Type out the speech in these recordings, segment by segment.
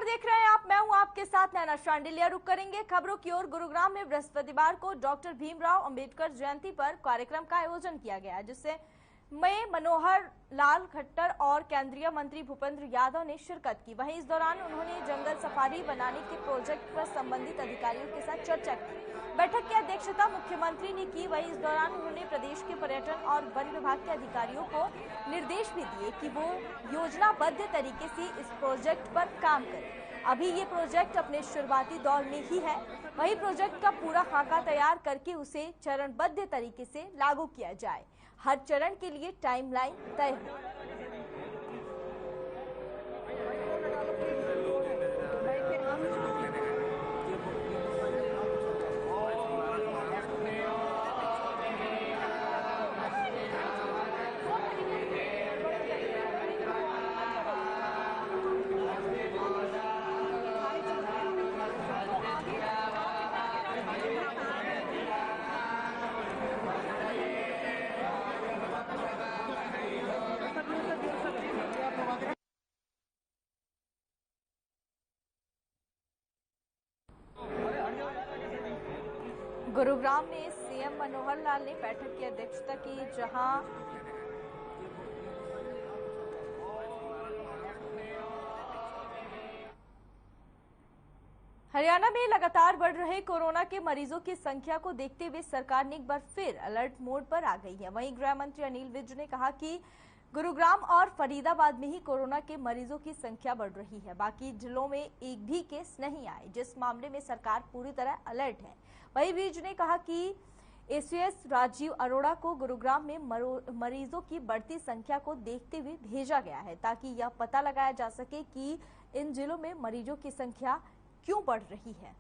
देख रहे हैं आप, मैं हूं आपके साथ नैना शांडिलिया। रुक करेंगे खबरों की ओर। गुरुग्राम में बृहस्पतिवार को डॉक्टर भीमराव अंबेडकर जयंती पर कार्यक्रम का आयोजन किया गया, जिससे मनोहर लाल खट्टर और केंद्रीय मंत्री भूपेंद्र यादव ने शिरकत की। वहीं इस दौरान उन्होंने जंगल सफारी बनाने के प्रोजेक्ट पर संबंधित अधिकारियों के साथ चर्चा की। बैठक की अध्यक्षता मुख्यमंत्री ने की। वहीं इस दौरान उन्होंने प्रदेश के पर्यटन और वन विभाग के अधिकारियों को निर्देश भी दिए कि वो योजनाबद्ध तरीके से इस प्रोजेक्ट पर काम करें। अभी ये प्रोजेक्ट अपने शुरुआती दौर में ही है। वहीं प्रोजेक्ट का पूरा खाका तैयार करके उसे चरणबद्ध तरीके से लागू किया जाए। हर चरण के लिए टाइमलाइन तय हो। गुरुग्राम में सीएम मनोहर लाल ने बैठक की अध्यक्षता की, जहां हरियाणा में लगातार बढ़ रहे कोरोना के मरीजों की संख्या को देखते हुए सरकार ने एक बार फिर अलर्ट मोड पर आ गई है। वहीं गृह मंत्री अनिल विज ने कहा कि गुरुग्राम और फरीदाबाद में ही कोरोना के मरीजों की संख्या बढ़ रही है, बाकी जिलों में एक भी केस नहीं आए, जिस मामले में सरकार पूरी तरह अलर्ट है। वहीं विज ने कहा कि एसीएस राजीव अरोड़ा को गुरुग्राम में मरीजों की बढ़ती संख्या को देखते हुए भेजा गया है, ताकि यह पता लगाया जा सके कि इन जिलों में मरीजों की संख्या क्यों बढ़ रही है।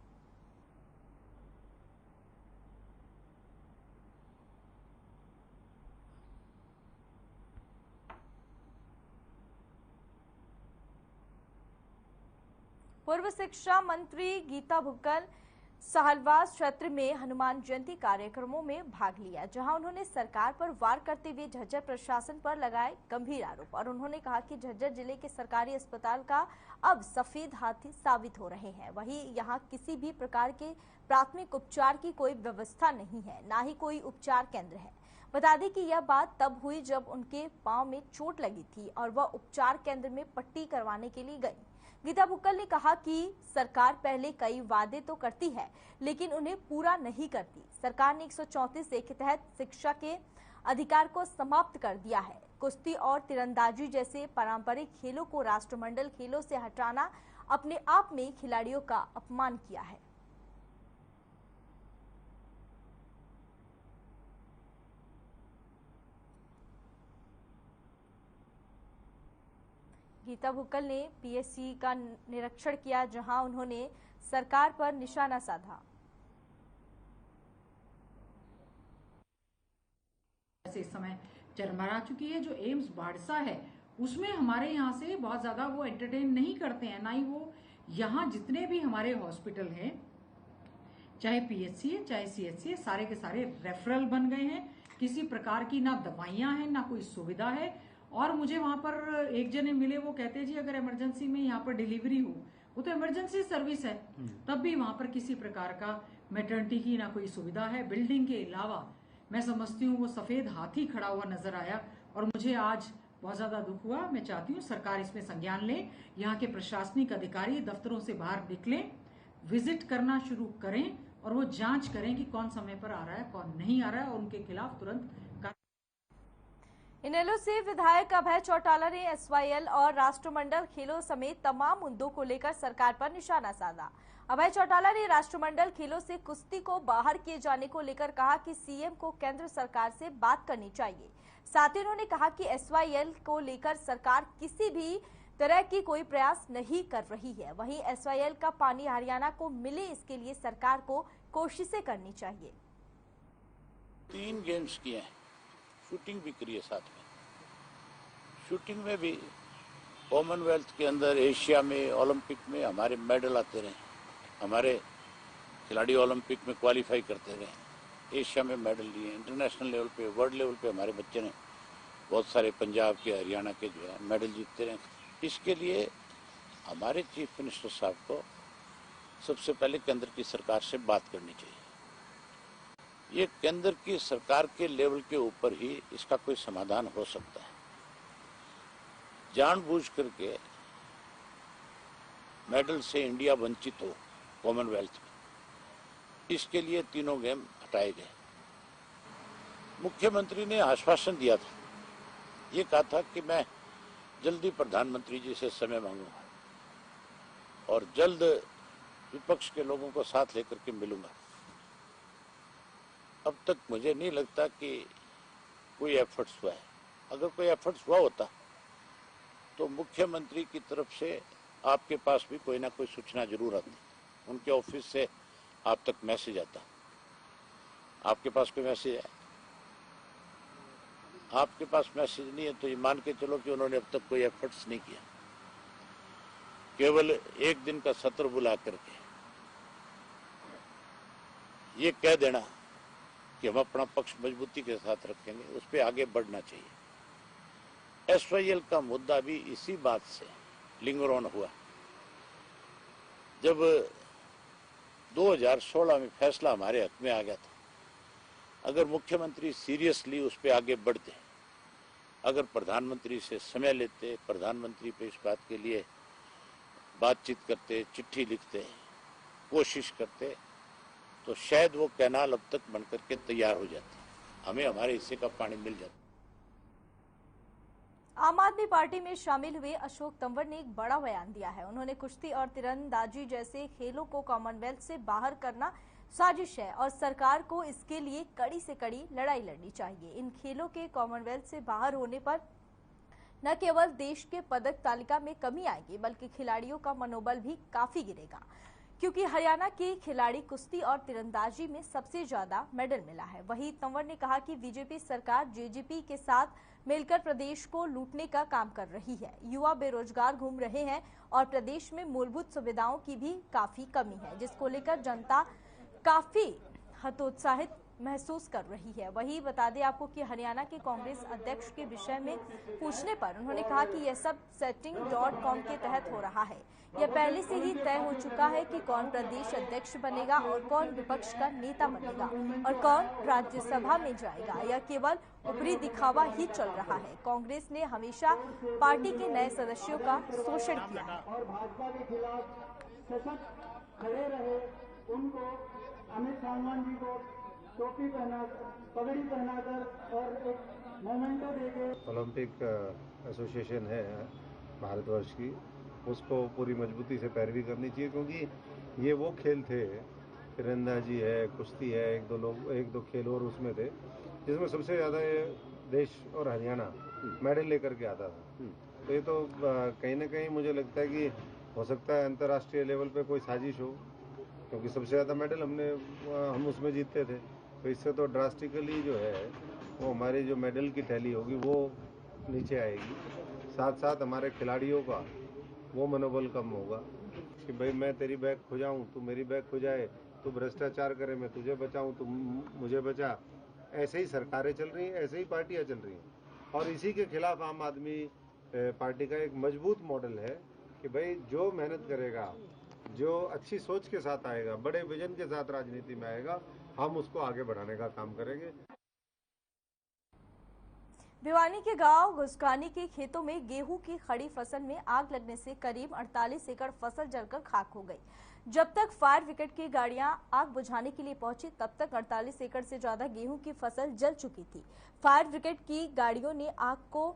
पूर्व शिक्षा मंत्री गीता भुक्कल साहलवास क्षेत्र में हनुमान जयंती कार्यक्रमों में भाग लिया, जहां उन्होंने सरकार पर वार करते हुए झज्जर प्रशासन पर लगाए गंभीर आरोप। और उन्होंने कहा कि झज्जर जिले के सरकारी अस्पताल का अब सफेद हाथी साबित हो रहे हैं। वहीं यहां किसी भी प्रकार के प्राथमिक उपचार की कोई व्यवस्था नहीं है, ना ही कोई उपचार केंद्र है। बता दें कि यह बात तब हुई जब उनके पांव में चोट लगी थी और वह उपचार केंद्र में पट्टी करवाने के लिए गई। गीता भुक्कल ने कहा कि सरकार पहले कई वादे तो करती है, लेकिन उन्हें पूरा नहीं करती। सरकार ने 134A के तहत शिक्षा के अधिकार को समाप्त कर दिया है। कुश्ती और तीरंदाजी जैसे पारंपरिक खेलों को राष्ट्रमंडल खेलों से हटाना अपने आप में खिलाड़ियों का अपमान किया है। गीता भुक्कल ने पीएससी का निरीक्षण किया, जहां उन्होंने सरकार पर निशाना साधा। इस समय चरमरा चुकी है। जो एम्स बाड़सा है उसमें हमारे यहाँ से बहुत ज्यादा वो एंटरटेन नहीं करते हैं, ना ही वो यहाँ जितने भी हमारे हॉस्पिटल हैं, चाहे पीएचसी है चाहे सीएचसी है, सारे के सारे रेफरल बन गए हैं। किसी प्रकार की ना दवाइयां हैं ना कोई सुविधा है। और मुझे वहां पर एक जने मिले, वो कहते जी अगर इमरजेंसी में यहाँ पर डिलीवरी हो, वो तो इमरजेंसी सर्विस है, तब भी वहां पर किसी प्रकार का मैटरनिटी की ना कोई सुविधा है। बिल्डिंग के अलावा मैं समझती हूँ वो सफेद हाथी खड़ा हुआ नजर आया और मुझे आज बहुत ज्यादा दुख हुआ। मैं चाहती हूँ सरकार इसमें संज्ञान ले, यहाँ के प्रशासनिक अधिकारी दफ्तरों से बाहर निकलें, विजिट करना शुरू करें और वो जांच करें कि कौन समय पर आ रहा है कौन नहीं आ रहा है और उनके खिलाफ तुरंत। इनेलो से विधायक अभय चौटाला ने एसवाईएल और राष्ट्रमंडल खेलों समेत तमाम मुद्दों को लेकर सरकार पर निशाना साधा। अभय चौटाला ने राष्ट्रमंडल खेलों से कुश्ती को बाहर किए जाने को लेकर कहा कि सीएम को केंद्र सरकार से बात करनी चाहिए। साथ ही उन्होंने कहा कि एसवाईएल को लेकर सरकार किसी भी तरह की कोई प्रयास नहीं कर रही है। वहीं एसवाईएल का पानी हरियाणा को मिले, इसके लिए सरकार को कोशिशें करनी चाहिए। 3 गेम्स किए हैं, शूटिंग भी करी है साथ में। शूटिंग में भी कॉमनवेल्थ के अंदर, एशिया में, ओलंपिक में हमारे मेडल आते रहे। हमारे खिलाड़ी ओलंपिक में क्वालिफाई करते रहे, एशिया में मेडल लिए, इंटरनेशनल लेवल पे, वर्ल्ड लेवल पे हमारे बच्चे ने बहुत सारे पंजाब के, हरियाणा के जो है मेडल जीतते रहे। इसके लिए हमारे चीफ मिनिस्टर साहब को सबसे पहले केंद्र की सरकार से बात करनी चाहिए। ये केंद्र की सरकार के लेवल के ऊपर ही इसका कोई समाधान हो सकता है। जानबूझ करके मेडल से इंडिया वंचित हो कॉमनवेल्थ में, इसके लिए तीनों गेम हटाए गए। मुख्यमंत्री ने आश्वासन दिया था, ये कहा था कि मैं जल्दी प्रधानमंत्री जी से समय मांगूंगा और जल्द विपक्ष के लोगों को साथ लेकर के मिलूंगा। अब तक मुझे नहीं लगता कि कोई एफर्ट्स हुआ है। अगर कोई एफर्ट्स हुआ होता तो मुख्यमंत्री की तरफ से आपके पास भी कोई ना कोई सूचना जरूर आती, उनके ऑफिस से आप तक मैसेज आता। आपके पास कोई मैसेज है? आपके पास मैसेज नहीं है तो ये मान के चलो कि उन्होंने अब तक कोई एफर्ट्स नहीं किया। केवल एक दिन का सत्र बुला करके ये कह देना कि हम अपना पक्ष मजबूती के साथ रखेंगे, उस पर आगे बढ़ना चाहिए। एसवाईएल का मुद्दा भी इसी बात से लिंगर ऑन हुआ। जब 2016 में फैसला हमारे हक में आ गया था, अगर मुख्यमंत्री सीरियसली उस पर आगे बढ़ते, अगर प्रधानमंत्री से समय लेते, प्रधानमंत्री पे इस बात के लिए बातचीत करते, चिट्ठी लिखते, कोशिश करते, तो शायद वो कैनाल अब तक बनकर के तैयार हो जाती, हमें हमारे हिस्से का पानी मिल जाता। आम आदमी पार्टी में शामिल हुए अशोक तंवर ने एक बड़ा बयान दिया है। उन्होंने कुश्ती और तीरंदाजी जैसे खेलों को कॉमनवेल्थ से बाहर करना साजिश है और सरकार को इसके लिए कड़ी से कड़ी लड़ाई लड़नी चाहिए। इन खेलों के कॉमनवेल्थ से बाहर होने पर न केवल देश के पदक तालिका में कमी आएगी बल्कि खिलाड़ियों का मनोबल भी काफी गिरेगा, क्योंकि हरियाणा के खिलाड़ी कुश्ती और तीरंदाजी में सबसे ज्यादा मेडल मिला है। वहीं तंवर ने कहा कि बीजेपी सरकार जेजेपी के साथ मिलकर प्रदेश को लूटने का काम कर रही है। युवा बेरोजगार घूम रहे हैं और प्रदेश में मूलभूत सुविधाओं की भी काफी कमी है, जिसको लेकर जनता काफी हतोत्साहित महसूस कर रही है। वही बता दें आपको कि हरियाणा के कांग्रेस अध्यक्ष के विषय में पूछने पर उन्होंने कहा कि यह सब setting.com के तहत हो रहा है। यह पहले से ही तय हो चुका है कि कौन प्रदेश अध्यक्ष बनेगा और कौन विपक्ष का नेता बनेगा और कौन राज्यसभा में जाएगा। यह केवल ऊपरी दिखावा ही चल रहा है। कांग्रेस ने हमेशा पार्टी के नए सदस्यों का शोषण किया है और भाजपा के खिलाफ सशक्त खड़े रहे। उनको अमित सांगवान जी को टोपी पहना, पगड़ी पहनाकर और एक मोमेंटो देके ओलंपिक एसोसिएशन है भारतवर्ष की, उसको पूरी मजबूती से पैरवी करनी चाहिए, क्योंकि ये वो खेल थे, तीरंदाजी है, कुश्ती है, एक दो खेल और उसमें थे जिसमें सबसे ज़्यादा ये देश और हरियाणा मेडल लेकर के आता था। तो ये तो कहीं ना कहीं मुझे लगता है कि हो सकता है अंतर्राष्ट्रीय लेवल पे कोई साजिश हो, क्योंकि सबसे ज़्यादा मेडल हम उसमें जीतते थे। तो इससे तो ड्रास्टिकली जो है वो हमारी जो मेडल की टैली होगी वो नीचे आएगी। साथ साथ हमारे खिलाड़ियों का वो मनोबल कम होगा कि भाई मैं तेरी बैग खुजाऊं, तू मेरी बैग खुजाए, तू भ्रष्टाचार करे, मैं तुझे बचाऊं, तू मुझे बचा। ऐसे ही सरकारें चल रही हैं, ऐसे ही पार्टियां चल रही हैं और इसी के खिलाफ आम आदमी पार्टी का एक मजबूत मॉडल है कि भाई जो मेहनत करेगा, जो अच्छी सोच के साथ आएगा, बड़े विजन के साथ राजनीति में आएगा, हम उसको आगे बढ़ाने का काम करेंगे। भिवानी के गांव घुसकानी के खेतों में गेहूं की खड़ी फसल में आग लगने से करीब 48 एकड़ फसल जलकर खाक हो गई। जब तक फायर ब्रिगेड की गाड़ियां आग बुझाने के लिए पहुंची तब तक 48 एकड़ से ज्यादा गेहूं की फसल जल चुकी थी। फायर ब्रिगेड की गाड़ियों ने आग को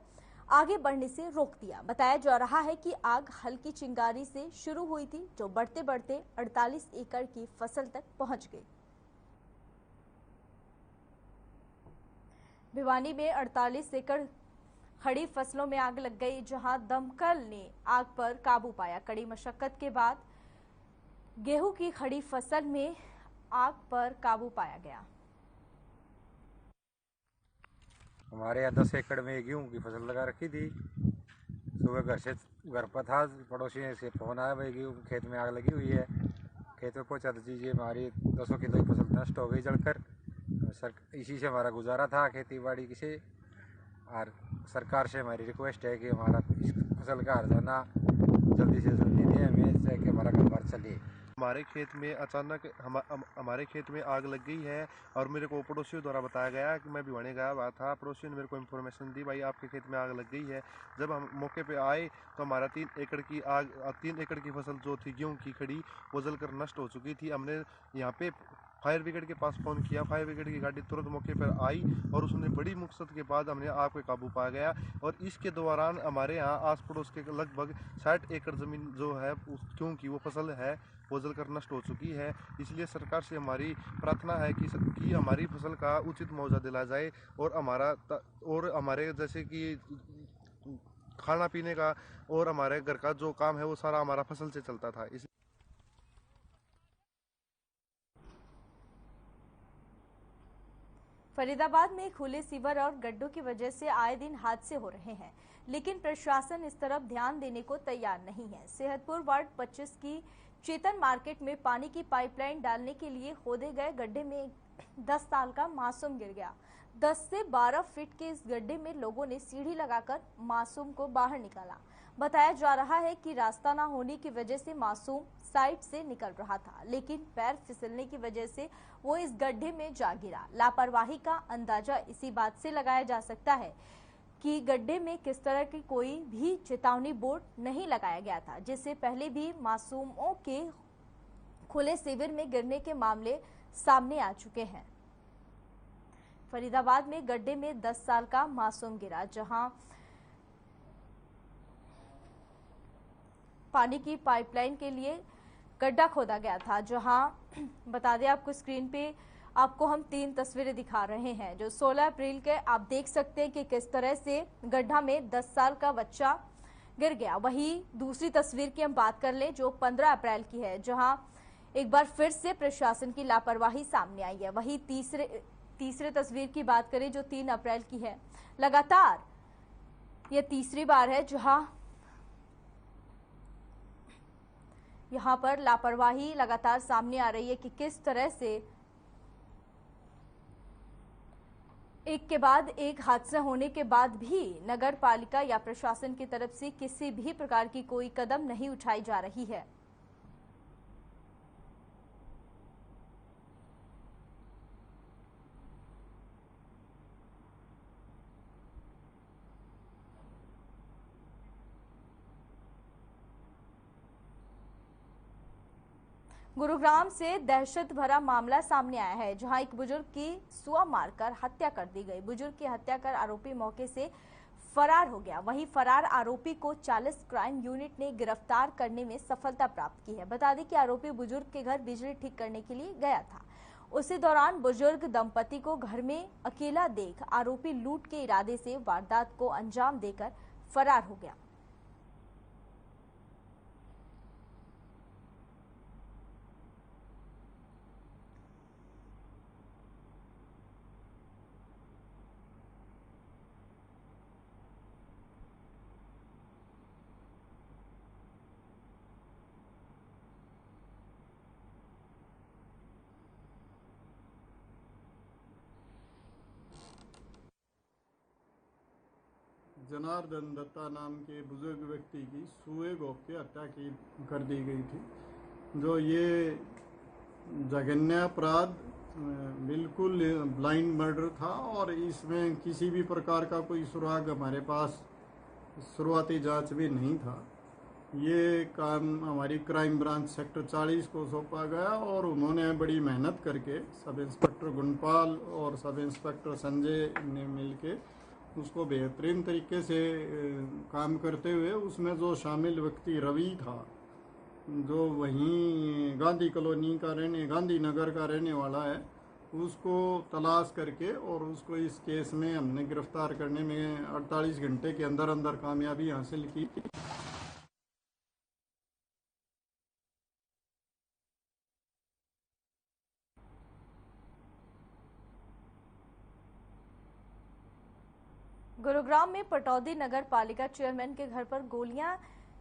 आगे बढ़ने से रोक दिया। बताया जा रहा है कि आग हल्की चिंगारी से शुरू हुई थी, जो बढ़ते बढ़ते 48 एकड़ की फसल तक पहुंच गई। भिवानी में 48 एकड़ खड़ी फसलों में आग लग गई, जहां दमकल ने आग पर काबू पाया। कड़ी मशक्कत के बाद गेहूं की खड़ी फसल में आग पर काबू पाया गया। हमारे यहाँ 10 एकड़ में गेहूं की फसल लगा रखी थी। सुबह घर पर था, पड़ोसी से फोन आया, भाई गेहूं खेत में आग लगी हुई है। खेत में पहुंचा तो चीज़ें हमारी 200 किलो की फसल नष्ट हो गई जलकर। इसी से हमारा गुजारा था खेती बाड़ी से, और सरकार से हमारी रिक्वेस्ट है कि हमारा इस फसल का हर्जाना जल्दी से जल्दी दे हमें, चाहे कि हमारा कारोबार चले। हमारे खेत में अचानक हमारे खेत में आग लग गई है और मेरे को पड़ोसियों द्वारा बताया गया कि मैं भिवानी गया हुआ था। पड़ोसियों ने मेरे को इन्फॉर्मेशन दी, भाई आपके खेत में आग लग गई है। जब हम मौके पे आए तो हमारा 3 एकड़ की फसल जो थी गेहूं की खड़ी, वो जलकर नष्ट हो चुकी थी। हमने यहाँ पे फायर ब्रिगेड के पास फ़ोन किया। फायर ब्रिगेड की गाड़ी तुरंत मौके पर आई और उसने बड़ी मुश्किल के बाद हमने आग पे काबू पा गया। और इसके दौरान हमारे यहाँ आस पड़ोस के लगभग 60 एकड़ ज़मीन जो है क्योंकि वो फसल है वो जलकर नष्ट हो चुकी है। इसलिए सरकार से हमारी प्रार्थना है कि हमारी फसल का उचित मुआवजा दिला जाए और हमारे जैसे कि खाना पीने का और हमारे घर का जो काम है वो सारा हमारा फसल से चलता था। फरीदाबाद में खुले सीवर और गड्ढों की वजह से आए दिन हादसे हो रहे हैं, लेकिन प्रशासन इस तरफ ध्यान देने को तैयार नहीं है। सेहतपुर वार्ड 25 की चेतन मार्केट में पानी की पाइपलाइन डालने के लिए खोदे गए गड्ढे में 10 साल का मासूम गिर गया। 10 से 12 फीट के इस गड्ढे में लोगों ने सीढ़ी लगाकर मासूम को बाहर निकाला। बताया जा रहा है कि रास्ता न होने की वजह से मासूम साइड से निकल रहा था, लेकिन पैर फिसलने की वजह से वो इस गड्ढे में जा गिरा। लापरवाही का अंदाजा इसी बात से लगाया जा सकता है कि गड्ढे में किस तरह की कोई भी चेतावनी बोर्ड नहीं लगाया गया था, जिससे पहले भी मासूमों के खुले शिविर में गिरने के मामले सामने आ चुके हैं। फरीदाबाद में गड्ढे में 10 साल का मासूम गिरा, जहां पानी की पाइपलाइन के लिए गड्ढा खोदा गया था। जहां बता दें आपको, स्क्रीन पे आपको हम 3 तस्वीरें दिखा रहे हैं जो 16 अप्रैल के आप देख सकते हैं कि किस तरह से गड्ढा में 10 साल का बच्चा गिर गया। वहीं दूसरी तस्वीर की हम बात कर लें जो 15 अप्रैल की है, जहां एक बार फिर से प्रशासन की लापरवाही सामने आई है। वहीं तीसरे तस्वीर की बात करें जो 3 अप्रैल की है। लगातार यह तीसरी बार है जहां यहाँ पर लापरवाही लगातार सामने आ रही है कि किस तरह से एक के बाद एक हादसा होने के बाद भी नगर पालिका या प्रशासन की तरफ से किसी भी प्रकार की कोई कदम नहीं उठाई जा रही है। गुरुग्राम से दहशत भरा मामला सामने आया है, जहां एक बुजुर्ग की सुआ मारकर हत्या कर दी गई। बुजुर्ग की हत्या कर आरोपी मौके से फरार हो गया। वहीं फरार आरोपी को 40 क्राइम यूनिट ने गिरफ्तार करने में सफलता प्राप्त की है। बता दें कि आरोपी बुजुर्ग के घर बिजली ठीक करने के लिए गया था। उसी दौरान बुजुर्ग दंपति को घर में अकेला देख आरोपी लूट के इरादे से वारदात को अंजाम देकर फरार हो गया। जनार्दन दत्ता नाम के बुजुर्ग व्यक्ति की सुए घोंप के हत्या कर दी गई थी। जो ये जघन्य अपराध बिल्कुल ब्लाइंड मर्डर था और इसमें किसी भी प्रकार का कोई सुराग हमारे पास शुरुआती जांच में नहीं था। ये काम हमारी क्राइम ब्रांच सेक्टर 40 को सौंपा गया और उन्होंने बड़ी मेहनत करके सब इंस्पेक्टर गुणपाल और सब इंस्पेक्टर संजय ने मिलके उसको बेहतरीन तरीके से काम करते हुए उसमें जो शामिल व्यक्ति रवि था, जो वहीं गांधी कॉलोनी का गांधी नगर का रहने वाला है, उसको तलाश करके और उसको इस केस में हमने गिरफ्तार करने में 48 घंटे के अंदर अंदर कामयाबी हासिल की। गुरुग्राम में पटौदी नगर पालिका चेयरमैन के घर पर गोलियां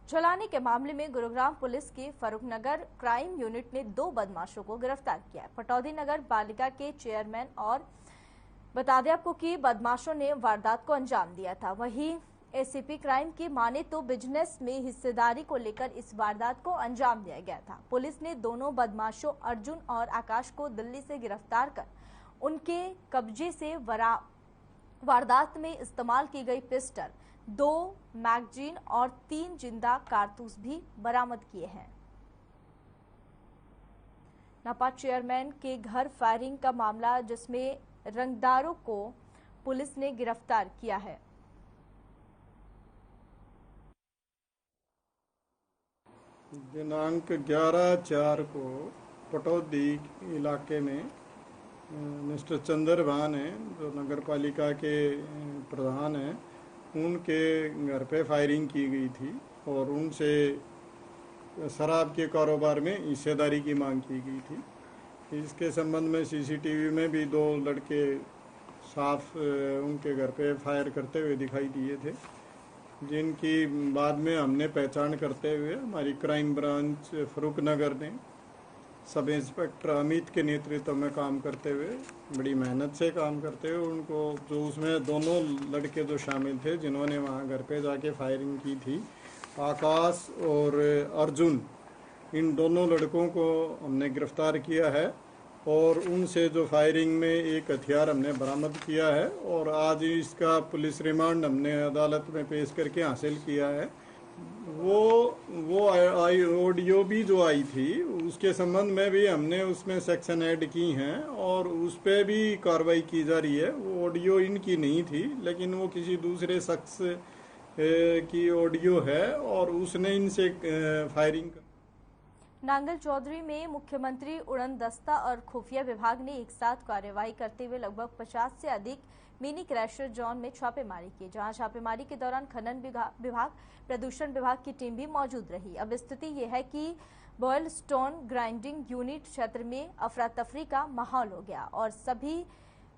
चलाने के मामले में गुरुग्राम पुलिस के फरूखनगर क्राइम यूनिट ने 2 बदमाशों को गिरफ्तार किया है। पटौदी नगर पालिका के चेयरमैन और बता दें आपको कि बदमाशों ने वारदात को अंजाम दिया था। वहीं एसीपी क्राइम की माने तो बिजनेस में हिस्सेदारी को लेकर इस वारदात को अंजाम दिया गया था। पुलिस ने दोनों बदमाशों अर्जुन और आकाश को दिल्ली से गिरफ्तार कर उनके कब्जे से वारदात में इस्तेमाल की गई पिस्टल, 2 मैगजीन और 3 जिंदा कारतूस भी बरामद किए हैं। नपा चेयरमैन के घर फायरिंग का मामला, जिसमें रंगदारों को पुलिस ने गिरफ्तार किया है। दिनांक 11/4 को पटौदी इलाके में मिस्टर चंद्रभान हैं, जो नगर पालिका के प्रधान हैं, उनके घर पे फायरिंग की गई थी और उनसे शराब के कारोबार में हिस्सेदारी की मांग की गई थी। इसके संबंध में सीसीटीवी में भी 2 लड़के साफ उनके घर पे फायर करते हुए दिखाई दिए थे, जिनकी बाद में हमने पहचान करते हुए हमारी क्राइम ब्रांच फरूक नगर ने सब इंस्पेक्टर अमित के नेतृत्व में काम करते हुए, बड़ी मेहनत से काम करते हुए उनको, जो उसमें दोनों लड़के जो शामिल थे जिन्होंने वहाँ घर पे जाके फायरिंग की थी, आकाश और अर्जुन, इन दोनों लड़कों को हमने गिरफ्तार किया है और उनसे जो फायरिंग में एक हथियार हमने बरामद किया है और आज इसका पुलिस रिमांड हमने अदालत में पेश करके हासिल किया है। वो ऑडियो भी जो आई थी उसके संबंध में भी हमने उसमें सेक्शन ऐड की हैं और उस पर भी कार्रवाई की जा रही है। वो ऑडियो इनकी नहीं थी, लेकिन वो किसी दूसरे शख्स की ऑडियो है और उसने इनसे फायरिंग। नांगल चौधरी में मुख्यमंत्री उड़न दस्ता और खुफिया विभाग ने एक साथ कार्रवाई करते हुए लगभग 50 से अधिक मिनी क्रैशर जोन में छापेमारी की, जहां छापेमारी के दौरान खनन विभाग, प्रदूषण विभाग की टीम भी मौजूद रही। अब स्थिति यह है कि बॉयल स्टोन ग्राइंडिंग यूनिट क्षेत्र में अफरा तफरी का माहौल हो गया और सभी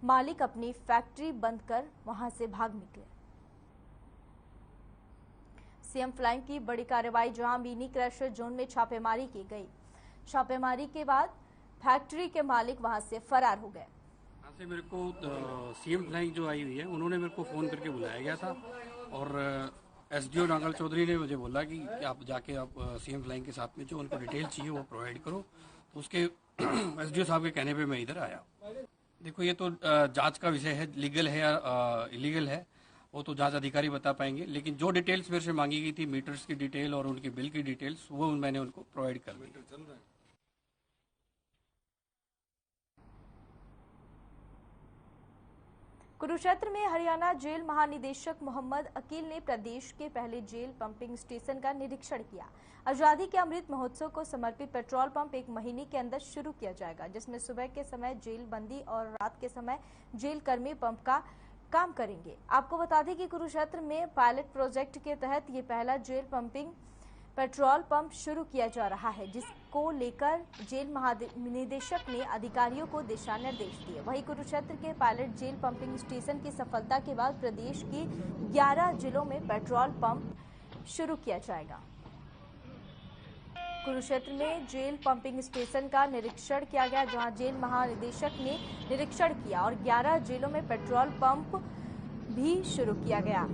मालिक अपनी फैक्ट्री बंद कर वहां से भाग निकले। सीएम फ्लाइंग की बड़ी कार्रवाई, जहां मिनी क्रैशर जोन में छापेमारी की गई। छापेमारी के बाद फैक्ट्री के मालिक वहां से फरार हो गए। यहाँ से मेरे को सीएम फ्लाइंग जो आई हुई है, उन्होंने मेरे को फ़ोन करके बुलाया गया था और एसडीओ नांगल चौधरी ने मुझे बोला कि आप जाके आप सीएम फ्लाइंग के साथ में जो उनको डिटेल चाहिए वो प्रोवाइड करो। तो उसके एसडीओ साहब के कहने पे मैं इधर आया। देखो, ये तो जांच का विषय है, लीगल है या इलीगल है वो तो जांच अधिकारी बता पाएंगे, लेकिन जो डिटेल्स मेरे से मांगी गई थी, मीटर्स की डिटेल और उनकी बिल की डिटेल्स, वो मैंने उनको प्रोवाइड कर दी। कुरुक्षेत्र में हरियाणा जेल महानिदेशक मोहम्मद अकील ने प्रदेश के पहले जेल पंपिंग स्टेशन का निरीक्षण किया। आजादी के अमृत महोत्सव को समर्पित पेट्रोल पंप 1 महीने के अंदर शुरू किया जाएगा, जिसमें सुबह के समय जेल बंदी और रात के समय जेल कर्मी पंप का काम करेंगे। आपको बता दें कि कुरुक्षेत्र में पायलट प्रोजेक्ट के तहत ये पहला जेल पंपिंग पेट्रोल पंप शुरू किया जा रहा है, जिसको लेकर जेल महानिदेशक ने अधिकारियों को दिशा निर्देश दिए। वहीं कुरुक्षेत्र के पायलट जेल पंपिंग स्टेशन की सफलता के बाद प्रदेश के 11 जिलों में पेट्रोल पंप शुरू किया जाएगा। कुरुक्षेत्र में जेल पंपिंग स्टेशन का निरीक्षण किया गया, जहां जेल महानिदेशक ने निरीक्षण किया और 11 जेलों में पेट्रोल पंप भी शुरू किया गया।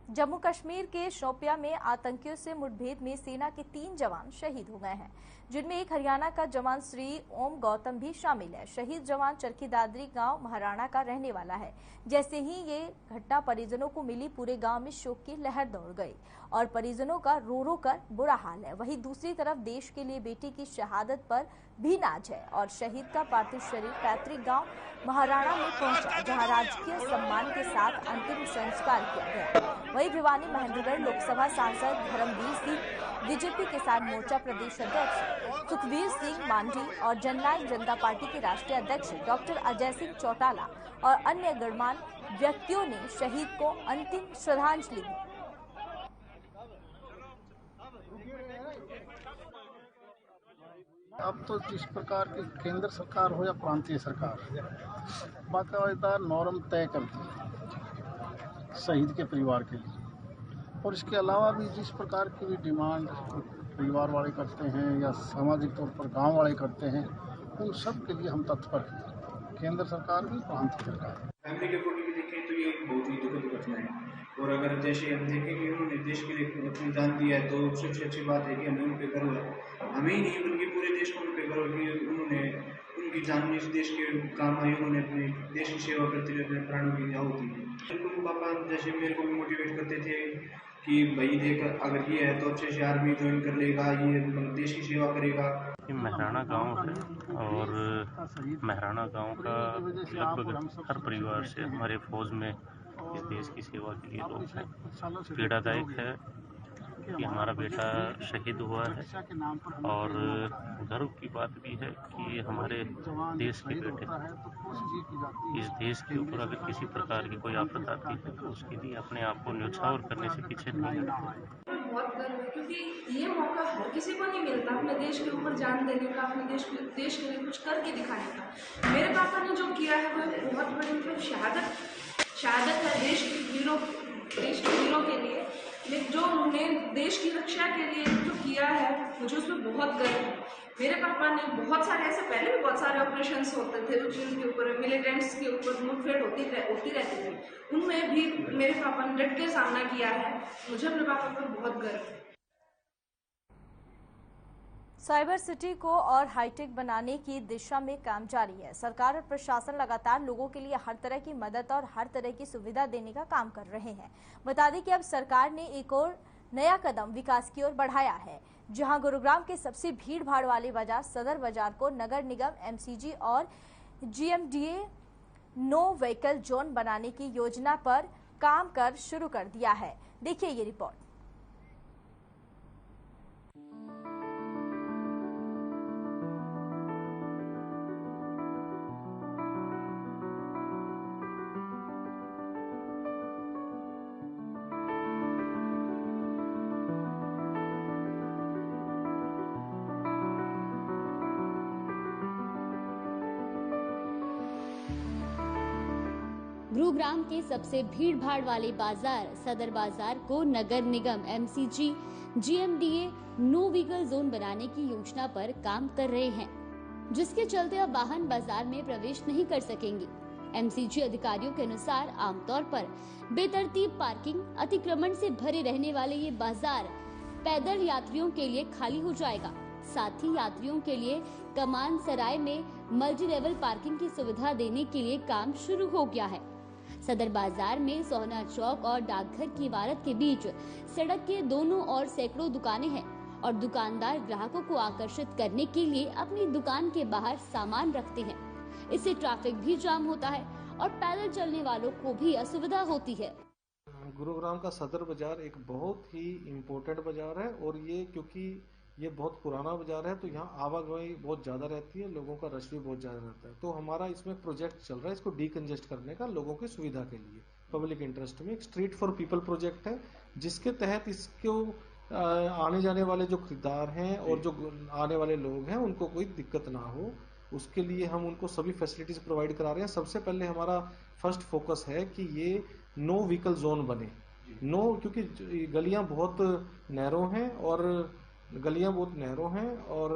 जम्मू कश्मीर के शोपिया में आतंकियों से मुठभेड़ में सेना के 3 जवान शहीद हो गए हैं, जिनमें एक हरियाणा का जवान श्री ओम गौतम भी शामिल है। शहीद जवान चरखी दादरी गांव महाराणा का रहने वाला है। जैसे ही ये घटना परिजनों को मिली, पूरे गांव में शोक की लहर दौड़ गई और परिजनों का रो रो कर बुरा हाल है। वहीं दूसरी तरफ देश के लिए बेटी की शहादत पर भी नाज है और शहीद का पार्थिव शरीर पैतृक गांव महाराणा में पहुंचा, जहां राजकीय सम्मान के साथ अंतिम संस्कार किया गया। वहीं भिवानी महेंद्रगढ़ लोकसभा सांसद धर्मवीर सिंह, बीजेपी किसान मोर्चा प्रदेश अध्यक्ष सुखबीर सिंह मांझी और जननायक जनता पार्टी के राष्ट्रीय अध्यक्ष डॉक्टर अजय सिंह चौटाला और अन्य गणमान्य व्यक्तियों ने शहीद को अंतिम श्रद्धांजलि दी। अब तो जिस प्रकार की केंद्र सरकार हो या प्रांतीय सरकार, बाकायदा नॉर्म तय कर दी शहीद के परिवार के लिए और इसके अलावा भी जिस प्रकार की भी डिमांड परिवार वाले करते हैं या सामाजिक तौर पर गांव वाले करते हैं, उन सब के लिए हम तत्पर हैं। केंद्र सरकार भी, प्रांत सरकार। फैमिली के अकॉर्डिंग देखें तो ये बहुत ही दुखद घटना है, और अगर जैसे हम देखें कि उन्होंने देश के लिए अपनी जान दिया है, तो सबसे अच्छी बात है कि हमें उन पर गर्व है। हमें ही नहीं बल्कि पूरे देश को उन पर गर्व है कि उन्होंने उनकी जान इस देश के काम आई, उन्होंने अपने देश की सेवा करते हुए अपने प्राणों की आहुति दी। बिल्कुल पापा जैसे मेरे को भी मोटिवेट करते थे कि भाई देख, अगर ये है तो अच्छे से आर्मी ज्वाइन कर लेगा, ये देश की सेवा करेगा। ये महराणा गांव है और महराणा गांव का लगभग हर परिवार से हमारे फौज में इस देश की सेवा के लिए लोग हैं। पीड़ादायक है कि हमारा बेटा शहीद हुआ है, और गर्व की बात भी है कि हमारे देश के बेटे, इस देश के ऊपर अगर किसी प्रकार की कोई आफत आती है तो उसके लिए अपने आप को न्यौछावर करने से पीछे नहीं हटते। बहुत गर्व है क्योंकि ये मौका हर किसी को नहीं मिलता अपने देश के ऊपर जान देने का, अपने देश के लिए कुछ करके दिखाने का। मेरे पापा ने जो किया है वो बहुत बड़ी मतलब शहादत है देश के वीरों के लिए, लेकिन जो उन्होंने देश की रक्षा के लिए जो किया है मुझे उसमें बहुत गर्व है। मेरे पापा ने बहुत सारे ऐसे पहले भी बहुत सारे ऑपरेशंस होते थे जिनके ऊपर मिलिटेंट्स के ऊपर मुठभेड़ होती रहती थी, उनमें भी मेरे पापा ने डट के सामना किया है। मुझे अपने पापा पर बहुत गर्व है। साइबर सिटी को और हाईटेक बनाने की दिशा में काम जारी है। सरकार और प्रशासन लगातार लोगों के लिए हर तरह की मदद और हर तरह की सुविधा देने का काम कर रहे हैं। बता दें कि अब सरकार ने एक और नया कदम विकास की ओर बढ़ाया है, जहां गुरुग्राम के सबसे भीड़ भाड़ वाले बाजार सदर बाजार को नगर निगम, एमसीजी और जीएमडीए नो व्हीकल जोन बनाने की योजना पर काम कर शुरू कर दिया है। देखिए ये रिपोर्ट। गुरुग्राम के सबसे भीड़ भाड़ वाले बाजार सदर बाजार को नगर निगम, MCG, GMDA no vehicle zone बनाने की योजना पर काम कर रहे हैं, जिसके चलते अब वाहन बाजार में प्रवेश नहीं कर सकेंगे। एमसीजी अधिकारियों के अनुसार आमतौर पर बेतरतीब पार्किंग, अतिक्रमण से भरे रहने वाले ये बाजार पैदल यात्रियों के लिए खाली हो जाएगा। साथ ही यात्रियों के लिए कमान सराय में मल्टी लेवल पार्किंग की सुविधा देने के लिए काम शुरू हो गया है। सदर बाजार में सोहना चौक और डाकघर की इमारत के बीच सड़क के दोनों ओर सैकड़ों दुकानें हैं और दुकानदार ग्राहकों को आकर्षित करने के लिए अपनी दुकान के बाहर सामान रखते हैं। इससे ट्रैफिक भी जाम होता है और पैदल चलने वालों को भी असुविधा होती है। गुरुग्राम का सदर बाजार एक बहुत ही इम्पोर्टेंट बाजार है और ये क्योंकि ये बहुत पुराना बाजार है तो यहाँ आवागमन बहुत ज़्यादा रहती है, लोगों का रश भी बहुत ज़्यादा रहता है। तो हमारा इसमें प्रोजेक्ट चल रहा है इसको डीकंजेस्ट करने का, लोगों की सुविधा के लिए पब्लिक इंटरेस्ट में। एक स्ट्रीट फॉर पीपल प्रोजेक्ट है जिसके तहत इसको आने जाने वाले जो खरीदार हैं और जो आने वाले लोग हैं उनको कोई दिक्कत ना हो, उसके लिए हम उनको सभी फैसिलिटीज प्रोवाइड करा रहे हैं। सबसे पहले हमारा फर्स्ट फोकस है कि ये नो व्हीकल जोन बने। नो क्योंकि गलियां बहुत नैरो हैं और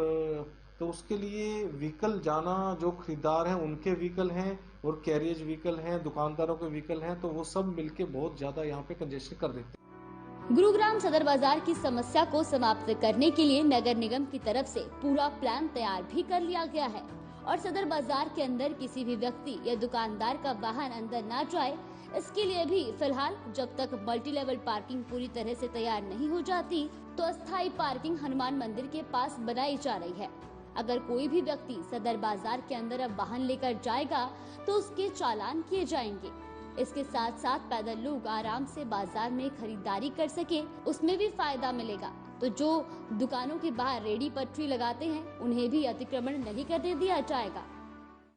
तो उसके लिए व्हीकल जाना, जो खरीदार हैं उनके व्हीकल हैं और कैरियज व्हीकल हैं, दुकानदारों के व्हीकल हैं, तो वो सब मिलके बहुत ज्यादा यहाँ पे कंजेशन कर देते हैं। गुरुग्राम सदर बाजार की समस्या को समाप्त करने के लिए नगर निगम की तरफ से पूरा प्लान तैयार भी कर लिया गया है और सदर बाजार के अंदर किसी भी व्यक्ति या दुकानदार का वाहन अंदर न जाए, इसके लिए भी फिलहाल जब तक मल्टी लेवल पार्किंग पूरी तरह से तैयार नहीं हो जाती तो अस्थायी पार्किंग हनुमान मंदिर के पास बनाई जा रही है। अगर कोई भी व्यक्ति सदर बाजार के अंदर अब वाहन लेकर जाएगा तो उसके चालान किए जाएंगे। इसके साथ साथ पैदल लोग आराम से बाजार में खरीदारी कर सके, उसमें भी फायदा मिलेगा। तो जो दुकानों के बाहर रेडी पटरी लगाते हैं उन्हें भी अतिक्रमण नहीं करने दिया जाएगा।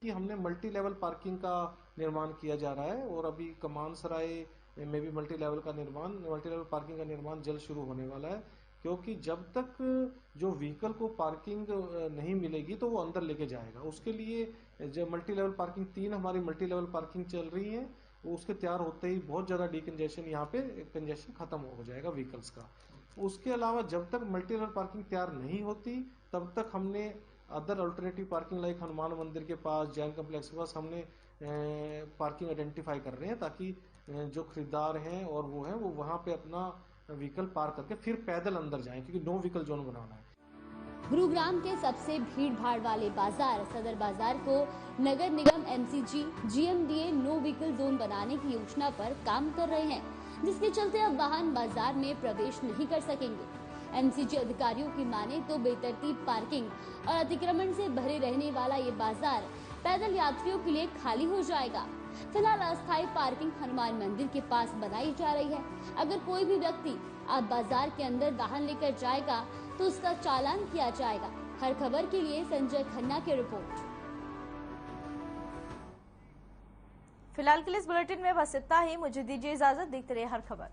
हमने मल्टी लेवल पार्किंग का निर्माण किया जा रहा है और अभी कमान सराय में भी मल्टी लेवल पार्किंग का निर्माण जल्द शुरू होने वाला है, क्योंकि जब तक जो व्हीकल को पार्किंग नहीं मिलेगी तो वो अंदर लेके जाएगा। उसके लिए जो मल्टी लेवल पार्किंग 3 हमारी मल्टी लेवल पार्किंग चल रही है उसके तैयार होते ही बहुत ज़्यादा डीकंजेशन यहाँ पे कंजेशन खत्म हो जाएगा व्हीकल्स का। उसके अलावा जब तक मल्टी लेवल पार्किंग तैयार नहीं होती तब तक हमने other alternative parking like Hanuman मंदिर के पास, जैन कम्प्लेक्स के पास हमने पार्किंग आइडेंटिफाई कर रहे हैं ताकि जो खरीदार हैं और वो हैं वो वहाँ पे अपना व्हीकल पार्क करके फिर पैदल अंदर जाएं, क्योंकि नो व्हीकल जोन बनाना है। गुरुग्राम के सबसे भीड़ भाड़ वाले बाजार सदर बाजार को नगर निगम MCG GMDA no vehicle zone बनाने की योजना पर काम कर रहे हैं, जिसके चलते अब वाहन बाजार में प्रवेश नहीं कर सकेंगे। एमसीजी अधिकारियों की माने तो बेतरतीब पार्किंग और अतिक्रमण से भरे रहने वाला ये बाजार पैदल यात्रियों के लिए खाली हो जाएगा। फिलहाल अस्थायी पार्किंग हनुमान मंदिर के पास बनाई जा रही है। अगर कोई भी व्यक्ति अब बाजार के अंदर वाहन लेकर जाएगा तो उसका चालान किया जाएगा। हर खबर के लिए संजय खन्ना की रिपोर्ट। फिलहाल के लिए इस बुलेटिन में बस इतना ही। मुझे दीजिए इजाजत। देखते रहिए हर खबर।